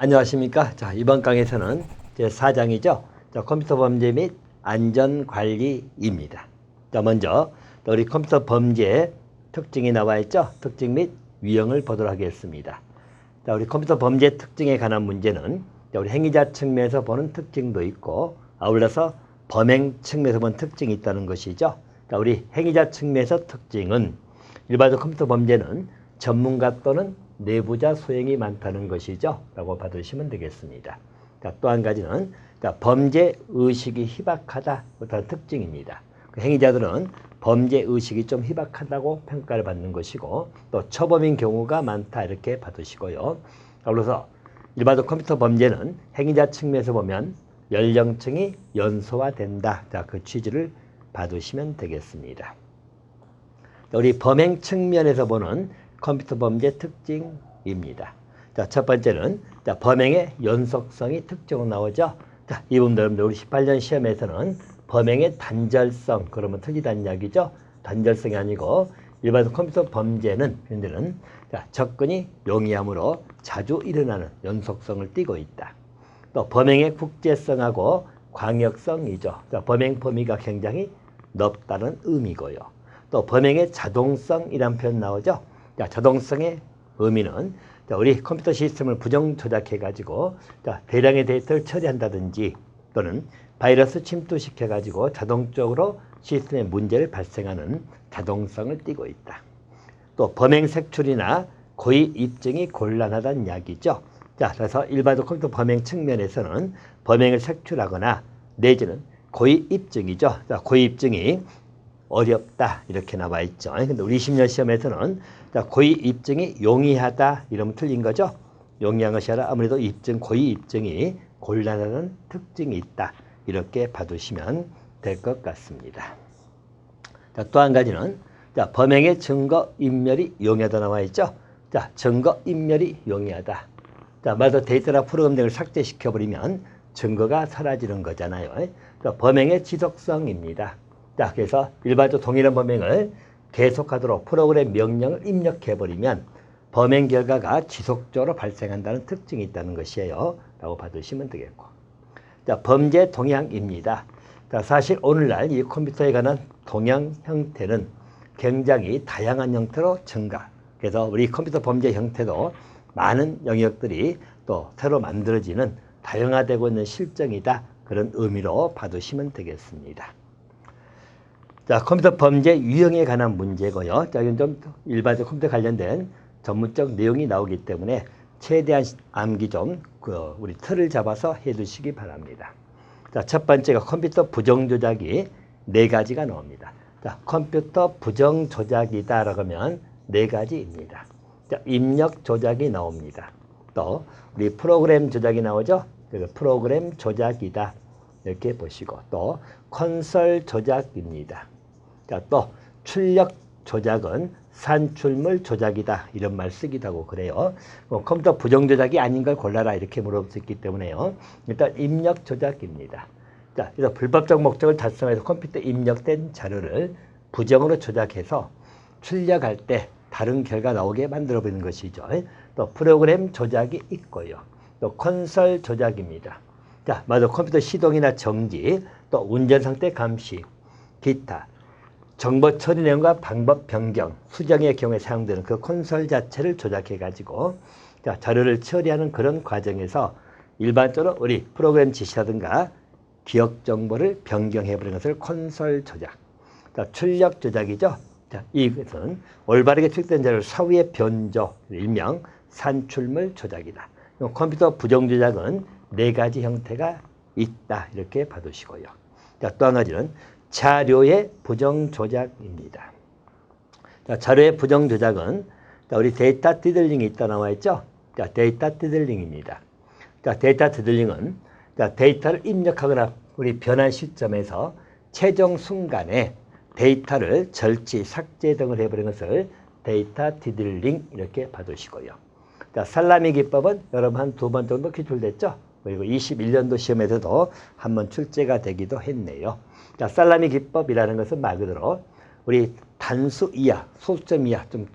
안녕하십니까. 자, 이번 강의에서는 제4장이죠. 자, 컴퓨터 범죄 및 안전관리입니다. 자, 먼저 우리 컴퓨터 범죄의 특징이 나와 있죠. 특징 및 유형을 보도록 하겠습니다. 자, 우리 컴퓨터 범죄 특징에 관한 문제는 우리 행위자 측면에서 보는 특징도 있고 아울러서 범행 측면에서 보는 특징이 있다는 것이죠. 자, 우리 행위자 측면에서 특징은 일반적 컴퓨터 범죄는 전문가 또는 내부자 소행이 많다는 것이죠. 라고 봐두시면 되겠습니다. 자, 또 한 가지는 범죄 의식이 희박하다. 그런 특징입니다. 그 행위자들은 범죄 의식이 좀 희박하다고 평가를 받는 것이고 또 초범인 경우가 많다. 이렇게 봐두시고요. 그래서 일반적 컴퓨터 범죄는 행위자 측면에서 보면 연령층이 연소화된다. 자, 그 취지를 봐두시면 되겠습니다. 우리 범행 측면에서 보는 컴퓨터 범죄 특징입니다. 자, 첫 번째는 범행의 연속성이 특징으로 나오죠. 자, 이 부분 여러분들 우리 18년 시험에서는 범행의 단절성, 그러면 틀리다는 이야기죠. 단절성이 아니고 일반적 컴퓨터 범죄는 현재는 접근이 용이함으로 자주 일어나는 연속성을 띠고 있다. 또 범행의 국제성하고 광역성이죠. 자, 범행 범위가 굉장히 넓다는 의미고요. 또 범행의 자동성이라는 표현 나오죠. 자, 자동성의 의미는 우리 컴퓨터 시스템을 부정 조작해가지고 대량의 데이터를 처리한다든지 또는 바이러스 침투시켜가지고 자동적으로 시스템에 문제를 발생하는 자동성을 띠고 있다. 또 범행 색출이나 고의 입증이 곤란하다는 이야기죠. 자, 그래서 일반적 컴퓨터 범행 측면에서는 범행을 색출하거나 내지는 고의 입증이죠. 자, 고의 입증이 어렵다 이렇게 나와 있죠. 근데 우리 20년 시험에서는 고의 입증이 용이하다 이러면 틀린 거죠. 용이한 것이 아니라 아무래도 고의 입증이 곤란한 특징이 있다 이렇게 봐두시면 될 것 같습니다. 자, 또 한 가지는 범행의 증거 인멸이 용이하다 나와 있죠. 자, 증거 인멸이 용이하다. 자, 말도 데이터나 프로그램 등을 삭제시켜버리면 증거가 사라지는 거잖아요. 범행의 지속성입니다. 자, 그래서 일반적 동일한 범행을 계속하도록 프로그램 명령을 입력해버리면 범행 결과가 지속적으로 발생한다는 특징이 있다는 것이에요. 라고 봐두시면 되겠고. 자, 범죄 동향입니다. 자, 사실 오늘날 이 컴퓨터에 관한 동향 형태는 굉장히 다양한 형태로 증가. 그래서 우리 컴퓨터 범죄 형태도 많은 영역들이 또 새로 만들어지는 다양화되고 있는 실정이다. 그런 의미로 봐두시면 되겠습니다. 자, 컴퓨터 범죄 유형에 관한 문제고요. 자, 이건 좀 일반적 컴퓨터 관련된 전문적 내용이 나오기 때문에 최대한 암기 좀 우리 틀을 잡아서 해두시기 바랍니다. 자, 첫 번째가 컴퓨터 부정 조작이 4가지가 나옵니다. 자, 컴퓨터 부정 조작이다라고 하면 4가지입니다. 자, 입력 조작이 나옵니다. 또 우리 프로그램 조작이 나오죠. 프로그램 조작이다 이렇게 보시고 또 콘솔 조작입니다. 자, 또 출력 조작은 산출물 조작이다 이런 말 쓰기도 하고 그래요. 컴퓨터 부정 조작이 아닌 걸 골라라 이렇게 물어볼 수 있기 때문에요. 일단 입력 조작입니다. 자, 그래서 불법적 목적을 달성해서 컴퓨터에 입력된 자료를 부정으로 조작해서 출력할 때 다른 결과 나오게 만들어 버리는 것이죠. 또 프로그램 조작이 있고요. 또 콘솔 조작입니다. 자, 맞아. 컴퓨터 시동이나 정지, 또 운전 상태 감시, 기타 정보 처리 내용과 방법 변경, 수정의 경우에 사용되는 그 콘솔 자체를 조작해가지고 자료를 처리하는 그런 과정에서 일반적으로 우리 프로그램 지시라든가 기억 정보를 변경해버리는 것을 콘솔 조작. 자, 출력 조작이죠. 자, 이것은 올바르게 출력된 자료를 사후에 변조, 일명 산출물 조작이다. 컴퓨터 부정 조작은 4가지 형태가 있다. 이렇게 봐두시고요. 자, 또 한 가지는 자료의 부정 조작입니다. 자, 자료의 부정 조작은 우리 데이터 디들링이 있다 나와 있죠. 자, 데이터 디들링입니다. 자, 데이터 디들링은 데이터를 입력하거나 우리 변환 시점에서 최종 순간에 데이터를 절취, 삭제 등을 해버리는 것을 데이터 디들링 이렇게 봐두시고요. 자, 살라미 기법은 여러분 한 2번 정도 기출됐죠. 그리고 21년도 시험에서도 한번 출제가 되기도 했네요. 자, 살라미 기법이라는 것은 말 그대로 우리 단수 이하, 소수점 이하 좀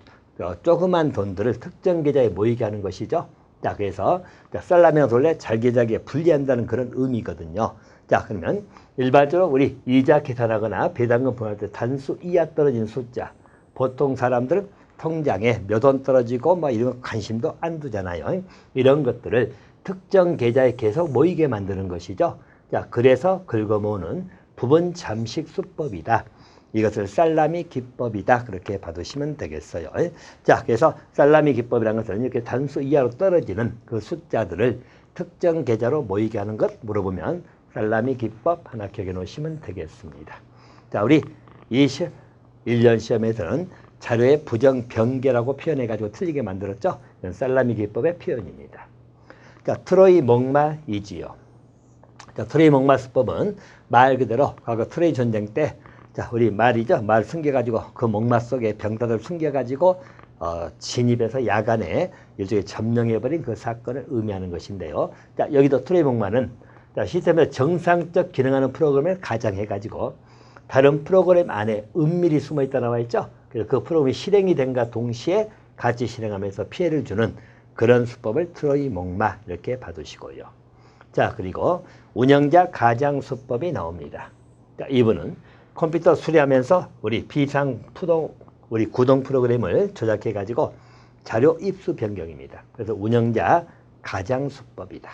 조그만 돈들을 특정 계좌에 모이게 하는 것이죠. 자, 그래서 살라미는 원래 잘게잘게 분리한다는 그런 의미거든요. 자, 그러면 일반적으로 우리 이자 계산하거나 배당금 보낼 때 단수 이하 떨어진 숫자, 보통 사람들은 통장에 몇 원 떨어지고 뭐 이런 거 관심도 안 두잖아요. 이런 것들을 특정 계좌에 계속 모이게 만드는 것이죠. 자, 그래서 긁어모으는 부분 잠식 수법이다. 이것을 살라미 기법이다. 그렇게 봐두시면 되겠어요. 자, 그래서 살라미 기법이라는 것은 이렇게 단수 이하로 떨어지는 그 숫자들을 특정 계좌로 모이게 하는 것 물어보면 살라미 기법 하나 기억해 놓으시면 되겠습니다. 자, 우리 21년 시험에서는 자료의 부정 변개라고 표현해가지고 틀리게 만들었죠. 이건 살라미 기법의 표현입니다. 자, 트로이 목마이지요. 자, 트로이 목마 수법은 말 그대로 과거 트로이 전쟁 때, 자, 우리 말이죠. 말 숨겨가지고 그 목마 속에 병사들 숨겨가지고 진입해서 야간에 일종의 점령해버린 그 사건을 의미하는 것인데요. 자, 여기도 트로이 목마는 시스템에서 정상적 기능하는 프로그램을 가장해가지고 다른 프로그램 안에 은밀히 숨어있다 나와 있죠. 그래서 그 프로그램이 실행이 된과 동시에 같이 실행하면서 피해를 주는 그런 수법을 트로이 목마 이렇게 봐두시고요. 자, 그리고 운영자 가장 수법이 나옵니다. 자, 이분은 컴퓨터 수리하면서 우리 우리 구동 프로그램을 조작해가지고 자료 입수 변경입니다. 그래서 운영자 가장 수법이다.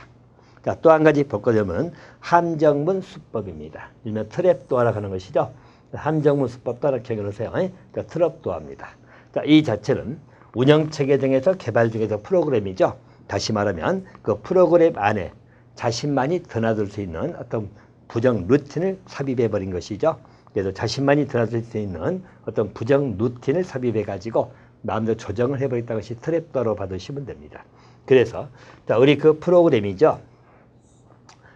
자, 또 한 가지 볼 거냐면 함정문 수법입니다. 일명 트랩도어라고 하는 것이죠. 함정문 수법 따라 기억해놓으세요. 자, 트랩도어입니다. 자, 이 자체는 운영체계 등에서 개발 중에서 프로그램이죠. 다시 말하면 그 프로그램 안에 자신만이 드나들 수 있는 어떤 부정 루틴을 삽입해버린 것이죠. 그래서 자신만이 드나들 수 있는 어떤 부정 루틴을 삽입해가지고 마음대로 조정을 해버렸다는 것이 트랩도어로 받으시면 됩니다. 그래서 자, 우리 그 프로그램이죠.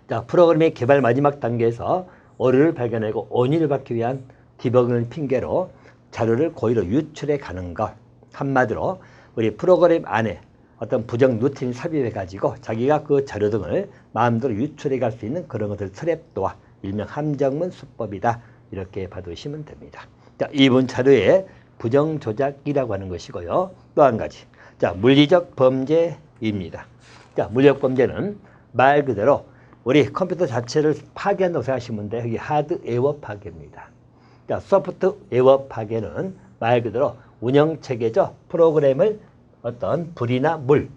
자, 프로그램의 개발 마지막 단계에서 오류를 발견하고 원인을 받기 위한 디버깅을 핑계로 자료를 고의로 유출해 가는 것. 한마디로 우리 프로그램 안에 어떤 부정 루틴을 삽입해가지고 자기가 그 자료 등을 마음대로 유출해 갈 수 있는 그런 것을 트랩도어, 일명 함정문 수법이다. 이렇게 봐두시면 됩니다. 자, 이분 자료의 부정 조작이라고 하는 것이고요. 또 한 가지. 자, 물리적 범죄입니다. 자, 물리적 범죄는 말 그대로 우리 컴퓨터 자체를 파괴한다고 생각하시면 돼요. 여기 하드웨어 파괴입니다. 자, 소프트웨어 파괴는 말 그대로 운영체계죠. 프로그램을 어떤 불이나 물,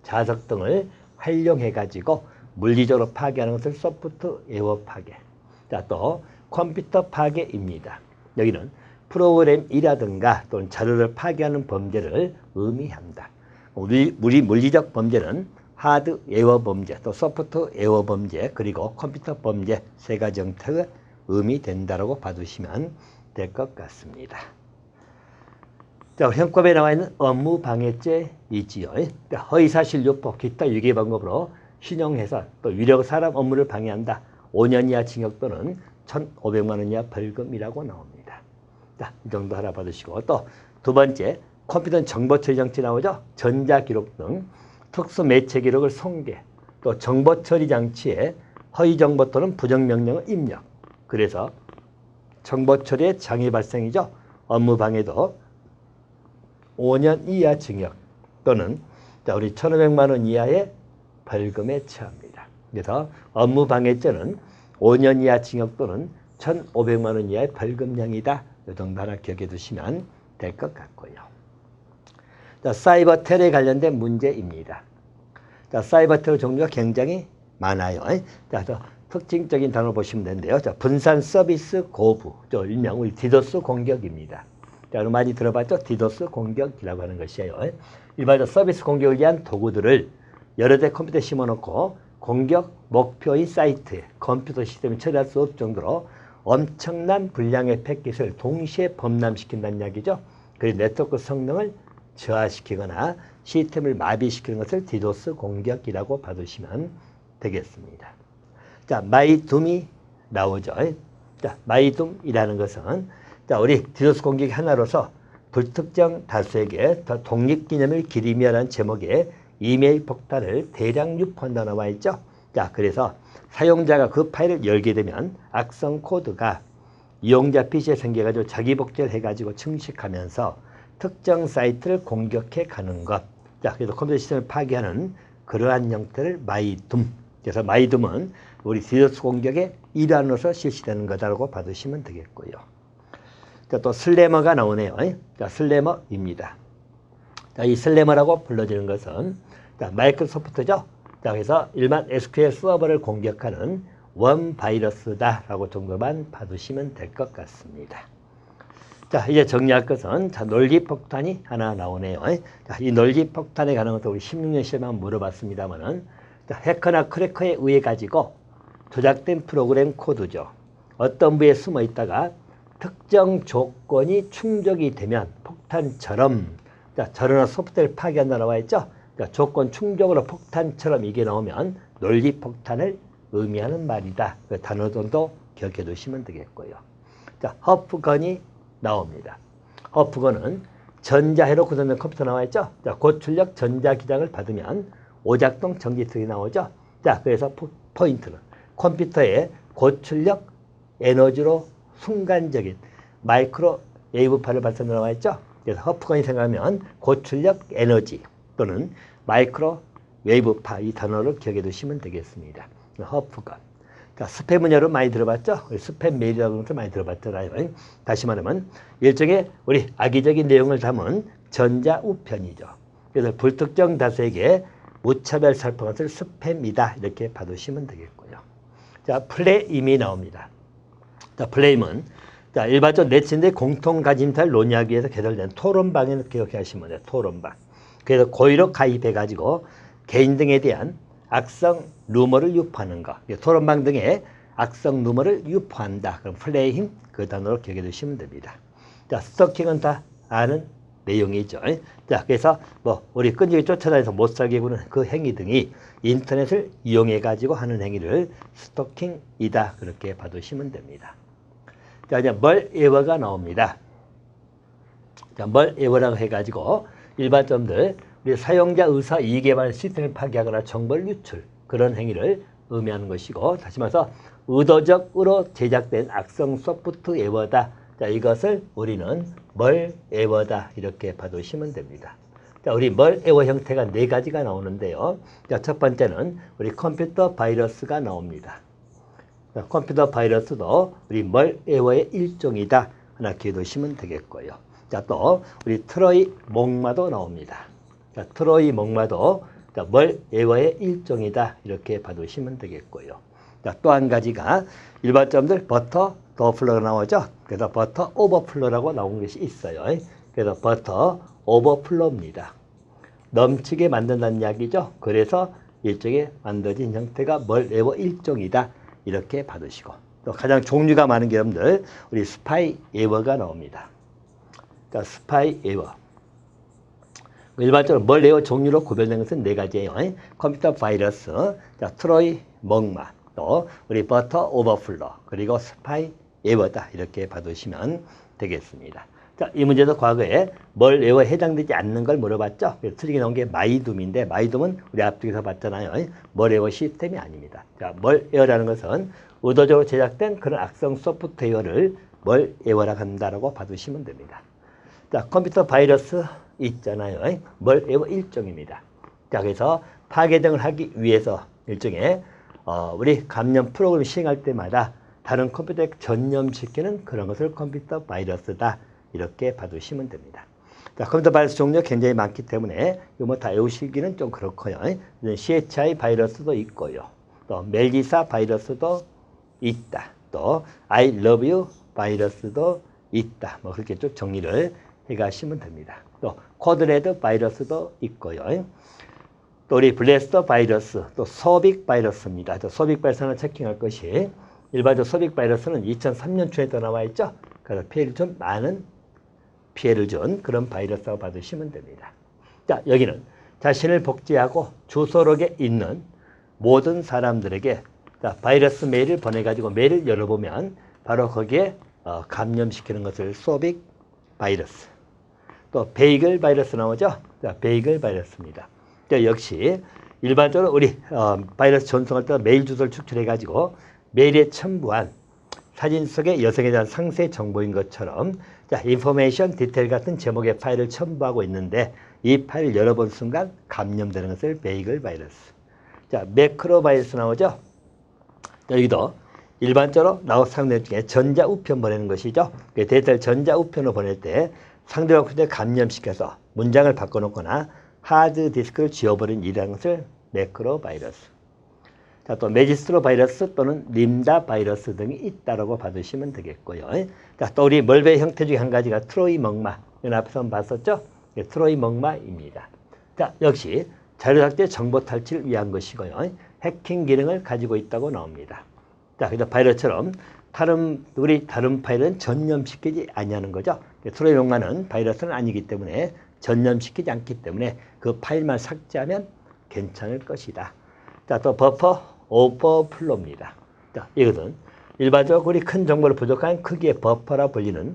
자석 등을 활용해가지고 물리적으로 파괴하는 것을 소프트웨어 파괴. 자, 또 컴퓨터 파괴입니다. 여기는 프로그램이라든가 또는 자료를 파괴하는 범죄를 의미한다. 우리 물리적 범죄는 하드웨어 범죄, 또 소프트웨어 범죄, 그리고 컴퓨터 범죄 세 가지 형태가 의미된다고 봐두시면 될 것 같습니다. 자, 형법에 나와 있는 업무방해죄이지요. 허위사실 유포, 기타 유기 방법으로 신용해서 또 유력 사람 업무를 방해한다. 5년 이하 징역 또는 1,500만 원 이하 벌금이라고 나옵니다. 자, 이 정도 하나 받으시고 또 두 번째, 컴퓨터는 정보 처리 장치 나오죠. 전자기록 등 특수 매체 기록을 손괴, 또 정보 처리 장치에 허위 정보 또는 부정 명령을 입력. 그래서 정보 처리에 장애 발생이죠. 업무 방해도 5년 이하 징역 또는 우리 1,500만 원 이하의 벌금에 처합니다. 그래서 업무 방해죄는 5년 이하 징역 또는 1,500만 원 이하의 벌금형이다. 이 정도 하나 기억해 두시면 될 것 같고요. 자, 사이버 테러에 관련된 문제입니다. 자, 사이버 테러 종류가 굉장히 많아요. 자, 특징적인 단어 보시면 되는데요. 자, 분산 서비스 고부, 일명 우리 디도스 공격입니다. 자, 많이 들어봤죠? 디도스 공격이라고 하는 것이에요. 일반적으로 서비스 공격을 위한 도구들을 여러 대 컴퓨터에 심어놓고 공격 목표인 사이트에 컴퓨터 시스템이 처리할 수 없을 정도로 엄청난 분량의 패킷을 동시에 범람시킨다는 이야기죠. 그리고 네트워크 성능을 저하시키거나 시스템을 마비시키는 것을 디도스 공격이라고 봐두시면 되겠습니다. 자, 마이둠이 나오죠. 자, 마이둠이라는 것은 자, 우리 디도스 공격의 하나로서 불특정 다수에게 더 독립기념을 기리며라는 제목의 이메일 폭탄을 대량 유포한다 나와 있죠. 자, 그래서 사용자가 그 파일을 열게 되면 악성 코드가 이용자 PC에 생겨가지고 자기 복제를 해가지고 증식하면서 특정 사이트를 공격해 가는 것. 자, 그래서 컴퓨터 시스템을 파괴하는 그러한 형태를 마이둠. 그래서 마이둠은 우리 디도스 공격의 일환으로서 실시되는 거다라고 봐두시면 되겠고요. 자, 또 슬래머가 나오네요. 자, 슬래머입니다. 자, 이 슬래머라고 불러지는 것은 자, 마이크로소프트죠. 자, 그래서 일반 SQL 서버를 공격하는 원 바이러스다라고 정도만 봐두시면 될 것 같습니다. 자, 이제 정리할 것은 자, 논리 폭탄이 하나 나오네요. 자, 이 논리 폭탄에 관한 것도 우리 16년 시험에 한번 물어봤습니다만은 자, 해커나 크래커에 의해 가지고 조작된 프로그램 코드죠. 어떤 부에 숨어 있다가 특정 조건이 충족이 되면 폭탄처럼 자, 저런 소프트웨어를 파괴한다 나와 있죠. 자, 조건 충족으로 폭탄처럼 이게 나오면 논리 폭탄을 의미하는 말이다. 그 단어 정도 기억해 두시면 되겠고요. 자, 허프건이 나옵니다. 허프건은 전자회로 구성된 컴퓨터 나와 있죠. 자, 고출력 전자기장을 받으면 오작동 전기특이 나오죠. 자, 그래서 포인트는 컴퓨터의 고출력 에너지로 순간적인 마이크로 웨이브파를 발생한다 나와 있죠. 그래서 허프건이 생각하면 고출력 에너지 또는 마이크로 웨이브파 이 단어를 기억해 두시면 되겠습니다. 허프건. 자, 스팸은 여러분 많이 들어봤죠? 스팸 메일이라고 해서 많이 들어봤잖아요. 다시 말하면 일종의 우리 악의적인 내용을 담은 전자우편이죠. 그래서 불특정 다수에게 무차별 살포한 것을 스팸이다 이렇게 봐두시면 되겠고요. 자, 플레임이 나옵니다. 자, 플레임은 자, 일반적 네티즌들의 공통 가짐사를 논의하기 위해서 개설된 토론방을 기억해 하시면 돼요. 토론방. 그래서 고의로 가입해가지고 개인 등에 대한 악성 루머를 유포하는 거. 토론방 등의 악성 루머를 유포한다. 그럼 플레임 그 단어로 기억해 두시면 됩니다. 자, 스토킹은 다 아는 내용이죠. 자, 그래서 뭐 우리 끈질기 쫓아다니면서 못 살게 구는 그 행위 등이 인터넷을 이용해 가지고 하는 행위를 스토킹이다. 그렇게 봐두시면 됩니다. 자, 이제 멀에워가 나옵니다. 자, 멀에워라고 해가지고 일반점들 우리 사용자 의사 이익에만 시스템을 파괴하거나 정보를 유출 그런 행위를 의미하는 것이고 다시 말해서 의도적으로 제작된 악성 소프트웨어다. 자, 이것을 우리는 멀에워다 이렇게 봐두시면 됩니다. 자, 우리 멀에워 형태가 네 가지가 나오는데요. 자, 첫 번째는 우리 컴퓨터 바이러스가 나옵니다. 자, 컴퓨터 바이러스도 우리 멀에워의 일종이다. 하나 기억해 두시면 되겠고요. 자, 또 우리 트로이 목마도 나옵니다. 자, 트로이 목마도 멀에워의 일종이다. 이렇게 봐두시면 되겠고요. 자, 또 한 가지가 일반점들 버터 더플로가 나오죠. 그래서 버터 오버플로라고 나온 것이 있어요. 그래서 버터 오버플로입니다. 넘치게 만든다는 이야기죠. 그래서 일종의 만들어진 형태가 멀에워 일종이다. 이렇게 받으시고 또 가장 종류가 많은 게 여러분들 우리 스파이웨어가 나옵니다. 자, 스파이웨어. 일반적으로 멀에워 종류로 구별된 것은 네 가지예요. 컴퓨터 바이러스, 자, 트로이 목마, 또 우리 버터 오버플로, 그리고 스파이웨어다. 이렇게 봐두시면 되겠습니다. 자, 이 문제도 과거에 멀에워에 해당되지 않는 걸 물어봤죠. 그래서 틀리게 나온 게 마이둠인데 마이둠은 우리 앞쪽에서 봤잖아요. 멀에워 시스템이 아닙니다. 자, 멀에워라는 것은 의도적으로 제작된 그런 악성 소프트웨어를 멀에워라고 한다라고 봐두시면 됩니다. 자, 컴퓨터 바이러스 있잖아요. 멀에워 일종입니다. 자, 그래서 파괴 등을 하기 위해서 일종의 우리 감염 프로그램을 시행할 때마다 다른 컴퓨터에 전염시키는 그런 것을 컴퓨터 바이러스다. 이렇게 봐두시면 됩니다. 자, 컴퓨터 바이러스 종류가 굉장히 많기 때문에 이거 뭐 다 외우시기는 좀 그렇고요. CHI 바이러스도 있고요. 또 멜기사 바이러스도 있다. 또 I love you 바이러스도 있다. 뭐 그렇게 좀 정리를 해가시면 됩니다. 또 코드레드 바이러스도 있고요. 또 우리 블래스터 바이러스, 또 소빅 바이러스입니다. 소빅 바이러스는 체킹할 것이 일반적으로 소빅 바이러스는 2003년 초에 나와 있죠. 그래서 많은 피해를 준 그런 바이러스라고 받으시면 됩니다. 자, 여기는 자신을 복제하고 주소록에 있는 모든 사람들에게 자, 바이러스 메일을 보내가지고 메일을 열어보면 바로 거기에 감염시키는 것을 소빅 바이러스. 또 베이글 바이러스 나오죠? 자, 베이글 바이러스입니다. 자, 역시 일반적으로 우리 바이러스 전송할 때 메일 주소를 축출해가지고 메일에 첨부한 사진 속의 여성에 대한 상세 정보인 것처럼 자, 인포메이션 디테일 같은 제목의 파일을 첨부하고 있는데 이 파일을 열어본 순간 감염되는 것을 베이글 바이러스. 자, 매크로 바이러스 나오죠? 자, 여기도 일반적으로 사용되는 중에 전자우편 보내는 것이죠. 데이터를 전자우편으로 보낼 때 상대방 컴퓨터에 감염시켜서 문장을 바꿔놓거나 하드디스크를 지워버린 일이라는 것을 매크로 바이러스. 자, 또 메지스트로 바이러스 또는 림다 바이러스 등이 있다라고 받으시면 되겠고요. 자, 또 우리 멀베 형태 중에 한 가지가 트로이 먹마. 여기 앞에서 한번 봤었죠? 트로이 먹마입니다. 자, 역시 자료 삭제, 정보 탈취를 위한 것이고요. 해킹 기능을 가지고 있다고 나옵니다. 자, 그래서 바이러스처럼 우리 다른 파일은 전염시키지 아니하는 거죠. 트로이 먹마는 바이러스는 아니기 때문에 전염시키지 않기 때문에 그 파일만 삭제하면 괜찮을 것이다. 자, 또 버퍼 오버플로입니다. 자, 이것은 일반적으로 우리 큰 정보를 부족한 크기의 버퍼라 불리는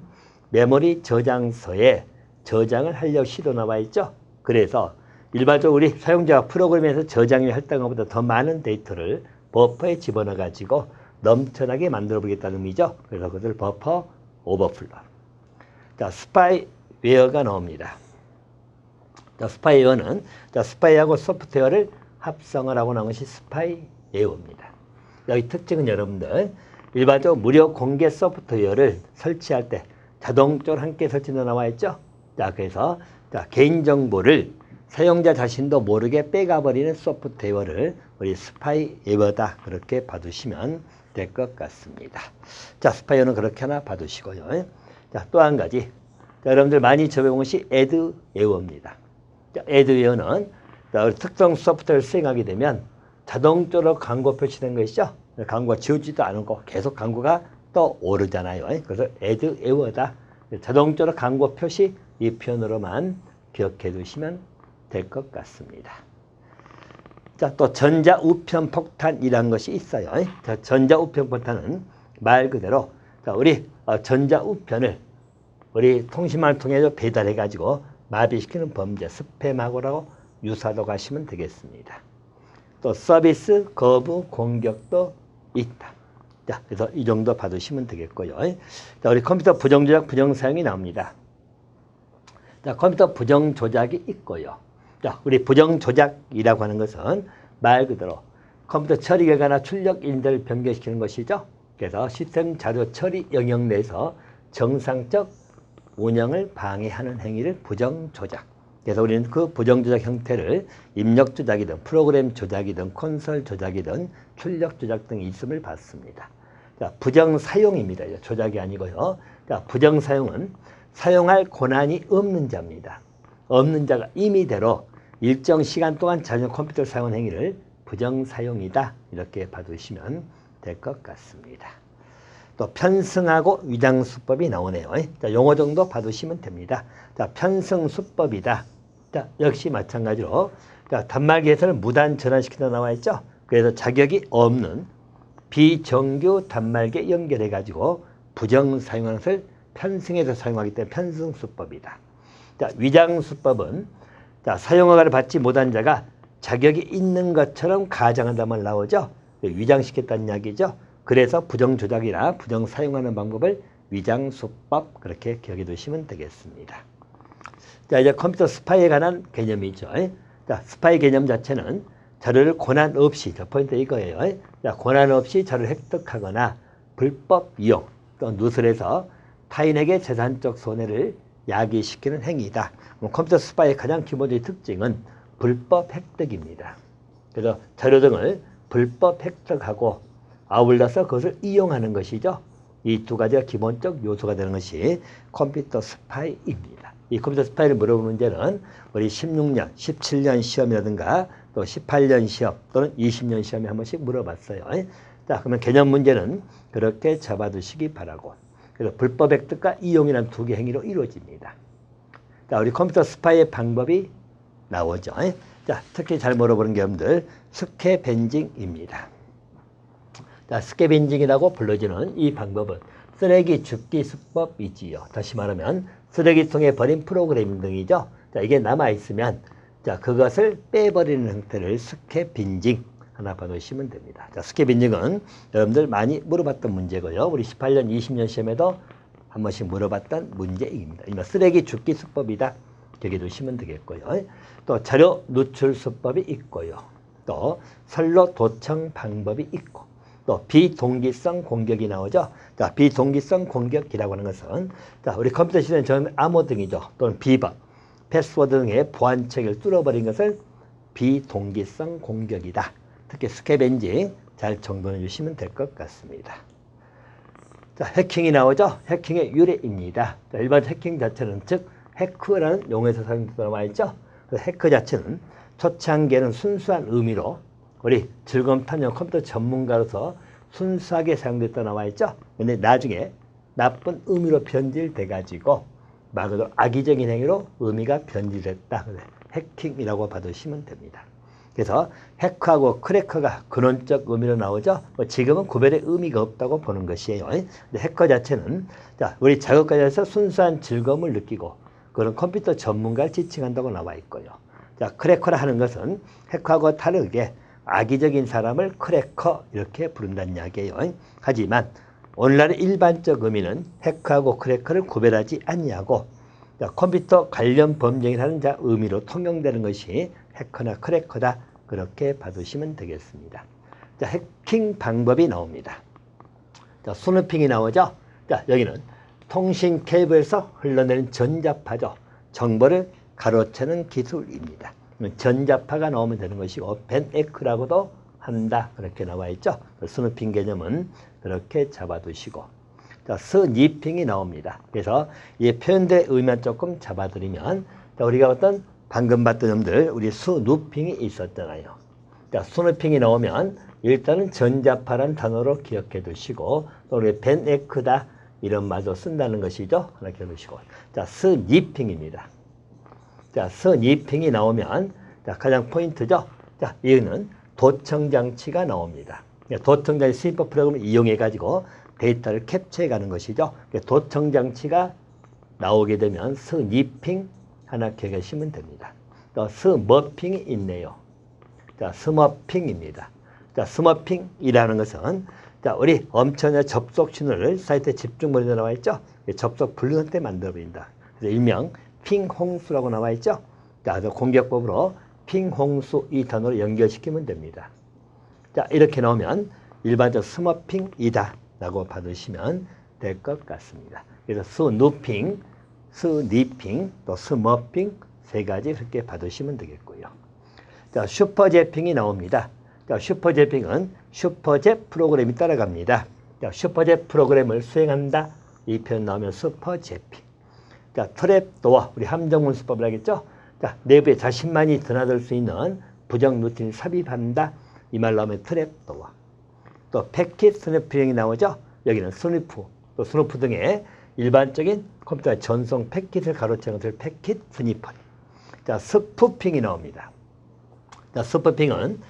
메모리 저장소에 저장을 하려고 시도 나와 있죠. 그래서 일반적으로 우리 사용자가 프로그램에서 저장이 할당한 것보다 더 많은 데이터를 버퍼에 집어넣어 가지고 넘쳐나게 만들어 보겠다는 의미죠. 그래서 그것을 버퍼 오버플로. 자, 스파이웨어가 나옵니다. 자, 스파이웨어는 스파이하고 소프트웨어를 합성을 하고 나온 것이 스파이웨어입니다. 여기 특징은 여러분들 일반적으로 무료 공개 소프트웨어를 설치할 때 자동적으로 함께 설치되어 나와 있죠. 자, 그래서 개인정보를 사용자 자신도 모르게 빼가버리는 소프트웨어를 우리 스파이웨어다 그렇게 봐두시면 될 것 같습니다. 자, 스파이웨어는 그렇게 하나 봐두시고요. 자, 또 한 가지. 자, 여러분들 많이 접해본 것이 애드웨어입니다. 애드웨어는 특정 소프트웨어를 수행하게 되면 자동적으로 광고 표시된 것이죠. 광고가 지우지도 않고 계속 광고가 또 오르잖아요. 그래서 애드웨어다. 자동적으로 광고 표시 이 표현으로만 기억해 두시면 될 것 같습니다. 자, 또 전자우편 폭탄이라는 것이 있어요. 자, 전자우편 폭탄은 말 그대로 우리 전자우편을 우리 통신망을 통해서 배달해 가지고 마비시키는 범죄 스팸하고라고 유사하다고 하시면 되겠습니다. 또 서비스 거부 공격도 있다. 자, 그래서 이 정도 받으시면 되겠고요. 자, 우리 컴퓨터 부정조작 부정사용이 나옵니다. 자, 컴퓨터 부정조작이 있고요. 자, 우리 부정조작이라고 하는 것은 말 그대로 컴퓨터 처리 결과나 출력 인들을 변경시키는 것이죠. 그래서 시스템 자료 처리 영역 내에서 정상적 운영을 방해하는 행위를 부정조작. 그래서 우리는 그 부정조작 형태를 입력 조작이든 프로그램 조작이든 콘솔 조작이든 출력 조작 등이 있음을 봤습니다. 자, 부정사용입니다. 조작이 아니고요. 자, 부정사용은 사용할 권한이 없는 자입니다. 없는 자가 임의대로 일정 시간 동안 자녀 컴퓨터를 사용한 행위를 부정사용이다. 이렇게 봐두시면 될 것 같습니다. 또 편승하고 위장수법이 나오네요. 자, 용어 정도 봐두시면 됩니다. 자, 편승수법이다. 자, 역시 마찬가지로 자, 단말기에서는 무단 전환시키다 나와 있죠. 그래서 자격이 없는 비정규 단말기에 연결해 가지고 부정사용하는 것을 편승해서 사용하기 때문에 편승수법이다. 자, 위장수법은 자, 사용허가를 받지 못한 자가 자격이 있는 것처럼 가정한다는 말 나오죠. 위장시켰다는 이야기죠. 그래서 부정조작이나 부정사용하는 방법을 위장수법 그렇게 기억해 두시면 되겠습니다. 자, 이제 컴퓨터 스파이에 관한 개념이죠. 자, 스파이 개념 자체는 자료를 권한 없이, 저 포인트 이거예요. 자, 권한 없이 자료를 획득하거나 불법 이용 또 누설해서 타인에게 재산적 손해를 야기시키는 행위이다. 컴퓨터 스파이의 가장 기본적인 특징은 불법 획득입니다. 그래서 자료 등을 불법 획득하고 아울러서 그것을 이용하는 것이죠. 이 두 가지가 기본적 요소가 되는 것이 컴퓨터 스파이입니다. 이 컴퓨터 스파이를 물어보는 문제는 우리 16년, 17년 시험이라든가 또 18년 시험 또는 20년 시험에 한 번씩 물어봤어요. 자, 그러면 개념 문제는 그렇게 잡아두시기 바라고. 그래서 불법 획득과 이용이라는 두 개 행위로 이루어집니다. 자, 우리 컴퓨터 스파이의 방법이 나오죠. 자, 특히 잘 물어보는 게 여러분들 스캐벤징입니다. 자, 스캐벤징이라고 불러지는 이 방법은 쓰레기 줍기 수법이지요. 다시 말하면 쓰레기통에 버린 프로그램 등이죠. 자, 이게 남아있으면 자, 그것을 빼버리는 형태를 스캐빈징 하나 봐두시면 됩니다. 자, 스캐빈징은 여러분들 많이 물어봤던 문제고요. 우리 18년, 20년 시험에도 한 번씩 물어봤던 문제입니다. 쓰레기 줍기 수법이다. 기억해 두시면 되겠고요. 또 자료 누출 수법이 있고요. 또 선로 도청 방법이 있고 또 비동기성 공격이 나오죠. 자, 비동기성 공격이라고 하는 것은 자, 우리 컴퓨터 시대는 처음 암호 등이죠. 또는 비번, 패스워드 등의 보안책을 뚫어버린 것을 비동기성 공격이다. 특히 스캐벤징 잘 정돈해 주시면 될 것 같습니다. 자, 해킹이 나오죠. 해킹의 유래입니다. 자, 일반 해킹 자체는 즉 해커라는 용어에서 사용되어 있죠. 해커 자체는 초창기에는 순수한 의미로 우리 즐거움 탐정 컴퓨터 전문가로서 순수하게 사용됐다 나와 있죠. 근데 나중에 나쁜 의미로 변질돼 가지고 말 그대로 악의적인 행위로 의미가 변질됐다. 해킹이라고 받으시면 됩니다. 그래서 해커하고 크래커가 근원적 의미로 나오죠. 지금은 구별의 의미가 없다고 보는 것이에요. 근데 해커 자체는 자, 우리 작업과정에서 순수한 즐거움을 느끼고 그런 컴퓨터 전문가를 지칭한다고 나와 있고요. 자, 크래커라 하는 것은 해커하고 다르게 악의적인 사람을 크래커 이렇게 부른다는 이야기예요. 하지만 오늘날의 일반적 의미는 해커하고 크래커를 구별하지 않냐고 컴퓨터 관련 범죄라는 의미로 통용되는 것이 해커나 크래커다 그렇게 받으시면 되겠습니다. 자, 해킹 방법이 나옵니다. 자, 스누핑이 나오죠. 자, 여기는 통신 케이블에서 흘러내리는 전자파죠. 정보를 가로채는 기술입니다. 전자파가 나오면 되는 것이고 벤에크라고도 한다 그렇게 나와 있죠. 스누핑 개념은 그렇게 잡아두시고 자, 스니핑이 나옵니다. 그래서 이 표현의 의미만 조금 잡아드리면 자, 우리가 어떤 방금 봤던 점들 우리 스누핑이 있었잖아요. 자, 스누핑이 나오면 일단은 전자파라는 단어로 기억해 두시고 또 우리 벤에크다 이런 말도 쓴다는 것이죠. 하나 기억해 두시고 자, 스니핑입니다. 자, 스니핑이 나오면 자, 가장 포인트죠. 자, 이거는 도청장치가 나옵니다. 도청장치 스니퍼 프로그램을 이용해 가지고 데이터를 캡처해 가는 것이죠. 도청장치가 나오게 되면 스니핑 하나 기억하시면 됩니다. 또 스머핑이 있네요. 자, 스머핑입니다. 자, 스머핑이라는 것은 자, 우리 엄청난 접속 신호를 사이트에 집중머리에 나와 있죠. 접속 불능한 때 만들어 버린다. 그래서 일명 핑홍수라고 나와 있죠. 자, 공격법으로 핑홍수 이 단어로 연결시키면 됩니다. 자, 이렇게 나오면 일반적 스머핑이다 라고 받으시면 될 것 같습니다. 그래서 스누핑, 스니핑, 또 스머핑 세 가지 그렇게 받으시면 되겠고요. 자, 슈퍼제핑이 나옵니다. 자, 슈퍼제핑은 슈퍼젯 프로그램이 따라갑니다. 자, 슈퍼젯 프로그램을 수행한다. 이 표현 나오면 슈퍼제핑. 자, 트랩도어, 우리 함정문 수법을 하겠죠? 자, 내부에 자신만이 드나들 수 있는 부정 루틴을 삽입한다. 이 말 나오면 트랩도어. 또 패킷 스누핑이 나오죠? 여기는 스누프, 또 스누프 등의 일반적인 컴퓨터 전송 패킷을 가로채는 것을 패킷 스니퍼. 자, 스푸핑이 나옵니다. 자, 스푸핑은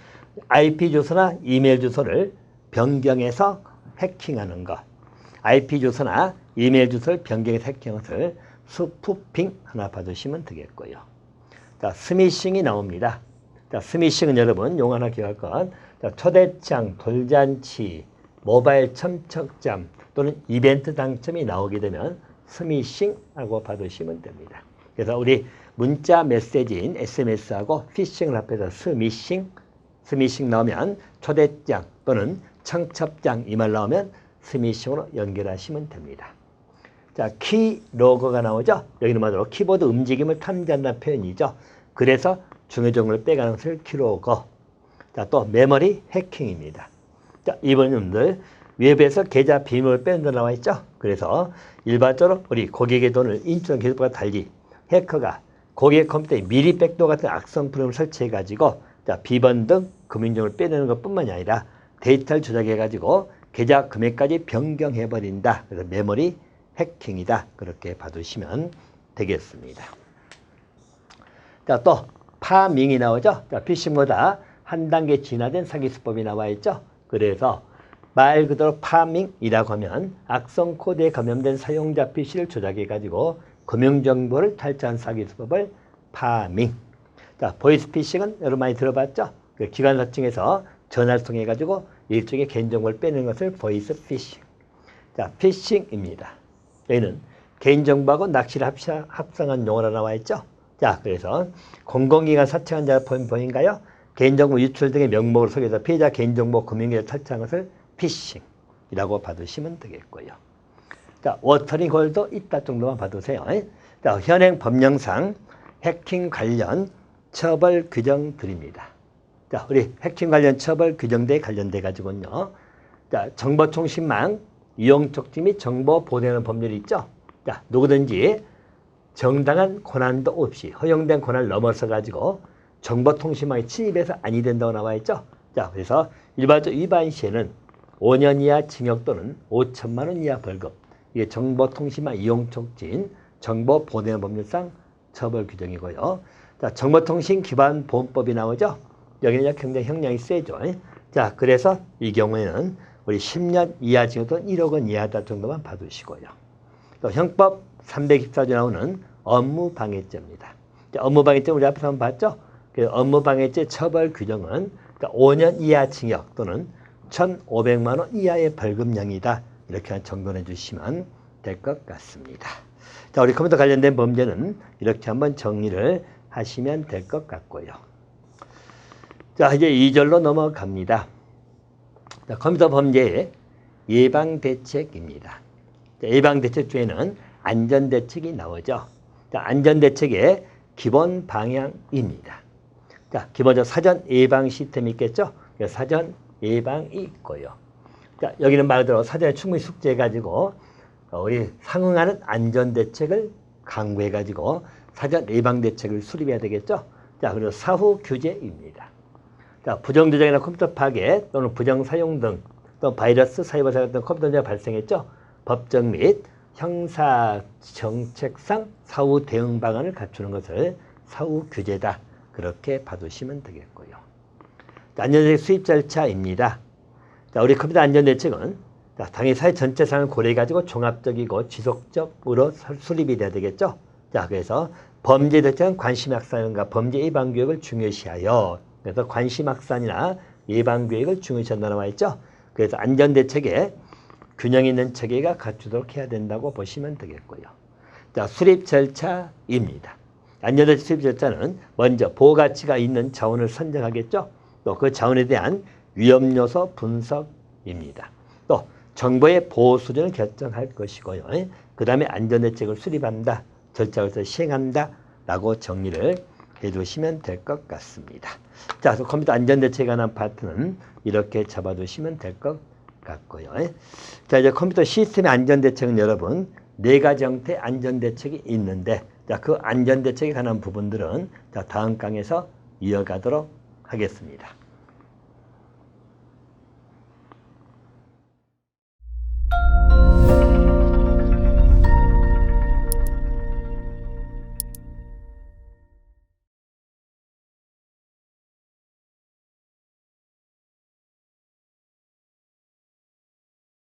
IP 주소나 이메일 주소를 변경해서 해킹하는 것. IP 주소나 이메일 주소를 변경해서 해킹하는 것을 스푸핑 하나 받으시면 되겠고요. 자, 스미싱이 나옵니다. 자, 스미싱은 여러분 용어 하나 기억할 건 자, 초대장, 돌잔치, 모바일 첨척점 또는 이벤트 당첨이 나오게 되면 스미싱하고 받으시면 됩니다. 그래서 우리 문자 메시지인 SMS하고 피싱을 합해서 스미싱 나오면 초대장 또는 청첩장 이 말 나오면 스미싱으로 연결하시면 됩니다. 자, 키로거가 나오죠. 여기는 말로 키보드 움직임을 탐지한다는 표현이죠. 그래서 중요 정보를 빼가는 것을 키로거. 자, 또 메모리 해킹입니다. 자, 이번님들 웹에서 계좌 비밀을 빼는 데 나와 있죠. 그래서 일반적으로 우리 고객의 돈을 인출한 계좌보다 달리 해커가 고객 컴퓨터에 미리 백도 같은 악성 프로그램을 설치해 가지고 자, 비번 등 금융정보를 빼내는 것뿐만이 아니라 데이터를 조작해 가지고 계좌 금액까지 변경해 버린다. 그래서 메모리 해킹이다. 그렇게 봐두시면 되겠습니다. 자, 또 파밍이 나오죠. 자, 피싱보다 한 단계 진화된 사기 수법이 나와 있죠. 그래서 말 그대로 파밍이라고 하면 악성 코드에 감염된 사용자 PC를 조작해 가지고 금융정보를 탈취한 사기 수법을 파밍. 자, 보이스피싱은 여러분 많이 들어봤죠? 그 기관사층에서 전화를 통해 가지고 일종의 개인정보를 빼는 것을 보이스피싱. 자, 피싱입니다. 여기는 개인정보하고 낚시를 합성한 용어로 나와 있죠. 자, 그래서 공공기관 사칭한 자가 보인가요? 개인정보 유출 등의 명목으로 속여서 피해자 개인정보 금융계좌를 탈취한 것을 피싱이라고 받으시면 되겠고요. 자, 워터링 홀도 있다 정도만 봐두세요. 자, 현행 법령상 해킹 관련 처벌 규정 드립니다. 자, 우리 해킹 관련 처벌 규정대에 관련돼 가지고는요. 자, 정보통신망 이용 촉지 및 정보 보내는 법률이 있죠. 자, 누구든지 정당한 권한도 없이 허용된 권한을 넘어서 가지고 정보통신망에 침입해서 아니 된다고 나와 있죠. 자, 그래서 일반적 위반 시에는 5년 이하 징역 또는 5천만 원 이하 벌금. 이게 정보통신망 이용 촉진 정보 보내는 법률상 처벌 규정이고요. 자, 정보통신기반보험법이 나오죠. 여기는 굉장히 형량이 세죠. 자, 그래서 이 경우에는 우리 10년 이하 징역 또는 1억 원 이하다 정도만 봐두시고요. 또 형법 324조 나오는 업무방해죄입니다. 자, 업무방해죄 우리 앞에서 한번 봤죠. 그 업무방해죄 처벌 규정은 그러니까 5년 이하 징역 또는 1,500만 원 이하의 벌금형이다. 이렇게 정돈해 주시면 될 것 같습니다. 자, 우리 컴퓨터 관련된 범죄는 이렇게 한번 정리를 하시면 될 것 같고요. 자, 이제 2절로 넘어갑니다. 자, 컴퓨터 범죄의 예방대책입니다. 자, 예방대책 중에는 안전대책이 나오죠. 자, 안전대책의 기본 방향입니다. 자, 기본적으로 사전 예방 시스템이 있겠죠. 사전 예방이 있고요. 자, 여기는 말 그대로 사전에 충분히 숙지해가지고 우리 상응하는 안전대책을 강구해가지고 사전 예방대책을 수립해야 되겠죠. 자, 그리고 사후 규제입니다. 자, 부정조작이나 컴퓨터 파괴 또는 부정 사용 등 또 바이러스 사이버 사용 등 컴퓨터 문제가 발생했죠. 법적 및 형사 정책상 사후 대응 방안을 갖추는 것을 사후 규제다. 그렇게 봐두시면 되겠고요. 안전대책 수립 절차입니다. 자, 우리 컴퓨터 안전대책은 당연히 사회 전체 상을 고려해가지고 종합적이고 지속적으로 수립이 돼야 되겠죠. 자, 그래서 범죄 대책은 관심 확산과 범죄 예방 교육을 중요시하여 그래서 관심 확산이나 예방 교육을 중요시한다 나와 있죠. 그래서 안전대책에 균형 있는 체계가 갖추도록 해야 된다고 보시면 되겠고요. 자, 수립 절차입니다. 안전대책 수립 절차는 먼저 보호가치가 있는 자원을 선정하겠죠. 또 그 자원에 대한 위험 요소 분석입니다. 또 정보의 보호 수준을 결정할 것이고요. 그 다음에 안전대책을 수립한다. 절차를 시행한다. 라고 정리를 해두시면 될 것 같습니다. 자, 그래서 컴퓨터 안전대책에 관한 파트는 이렇게 잡아두시면 될 것 같고요. 자, 이제 컴퓨터 시스템의 안전대책은 여러분 4가지 형태의 안전대책이 있는데 자, 그 안전대책에 관한 부분들은 자, 다음 강에서 이어가도록 하겠습니다.